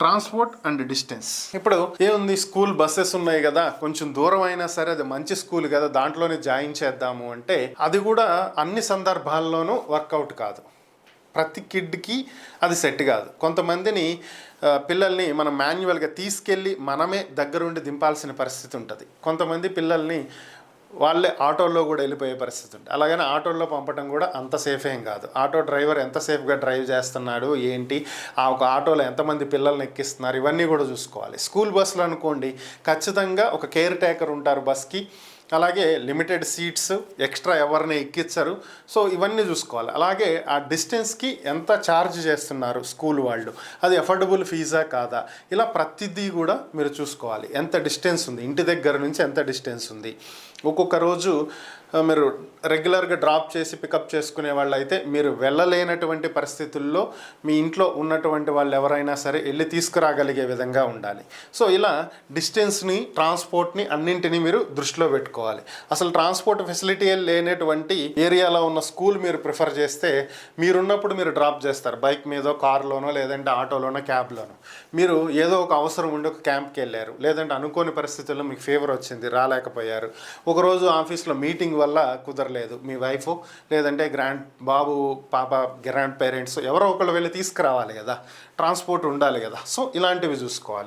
Transport and distance. ఇప్పుడు ఏముంది, school buses ఉన్నాయి కదా, కొంచెం దూరం అయినా సరే అది మంచి స్కూల్ కదా, దాంట్లోనే జాయిన్ చేద్దాము అంటే అది కూడా అన్ని సందర్భాల్లోనూ వర్కౌట్ కాదు. ప్రతి కిడ్కి అది సెట్ కాదు. కొంతమందిని పిల్లల్ని మనం మాన్యువల్గా తీసుకెళ్ళి మనమే దగ్గరుండి దింపాల్సిన పరిస్థితి ఉంటుంది. కొంతమంది పిల్లల్ని వాళ్ళే ఆటోల్లో కూడా వెళ్ళిపోయే పరిస్థితి ఉంటుంది. అలాగని ఆటోల్లో పంపడం కూడా అంత సేఫ్ ఏం కాదు. ఆటో డ్రైవర్ ఎంత సేఫ్గా డ్రైవ్ చేస్తున్నాడు ఏంటి, ఆ ఒక ఆటోలో ఎంతమంది పిల్లల్ని ఎక్కిస్తున్నారు, ఇవన్నీ కూడా చూసుకోవాలి. స్కూల్ బస్సులు అనుకోండి, ఖచ్చితంగా ఒక కేర్ టేకర్ ఉంటారు బస్కి, అలాగే లిమిటెడ్ సీట్స్, ఎక్స్ట్రా ఎవరిని ఎక్కించరు. సో ఇవన్నీ చూసుకోవాలి. అలాగే ఆ డిస్టెన్స్కి ఎంత ఛార్జ్ చేస్తున్నారు స్కూల్ వాళ్ళు, అది అఫోర్డబుల్ ఫీజా కాదా, ఇలా ప్రతిదీ కూడా మీరు చూసుకోవాలి. ఎంత డిస్టెన్స్ ఉంది, ఇంటి దగ్గర నుంచి ఎంత డిస్టెన్స్ ఉంది. ఒక్కొక్క రోజు మీరు రెగ్యులర్గా డ్రాప్ చేసి పికప్ చేసుకునే వాళ్ళు అయితే మీరు వెళ్ళలేనటువంటి పరిస్థితుల్లో మీ ఇంట్లో ఉన్నటువంటి వాళ్ళు ఎవరైనా సరే వెళ్ళి తీసుకురాగలిగే విధంగా ఉండాలి. సో ఇలా డిస్టెన్స్ని, ట్రాన్స్పోర్ట్ని అన్నింటినీ మీరు దృష్టిలో పెట్టుకోవాలి. అసలు ట్రాన్స్పోర్ట్ ఫెసిలిటీ లేనటువంటి ఏరియాలో ఉన్న స్కూల్ మీరు ప్రిఫర్ చేస్తే మీరున్నప్పుడు మీరు డ్రాప్ చేస్తారు బైక్ మీదో, కారులోనో, లేదంటే ఆటోలోనో, క్యాబ్లోనో. మీరు ఏదో ఒక అవసరం ఉండి ఒక క్యాంప్కి వెళ్ళారు, లేదంటే అనుకోని పరిస్థితుల్లో మీకు ఫీవర్ వచ్చింది, రాలేకపోయారు. ఒకరోజు ఆఫీస్లో మీటింగ్ వల్ల కుదరలేదు, మీ వైఫ్ లేదంటే బాబు పాప గ్రాండ్ పేరెంట్స్ ఎవరో ఒకళ్ళు వెళ్ళి తీసుకురావాలి కదా, ట్రాన్స్పోర్ట్ ఉండాలి కదా. సో ఇలాంటివి చూసుకోవాలి.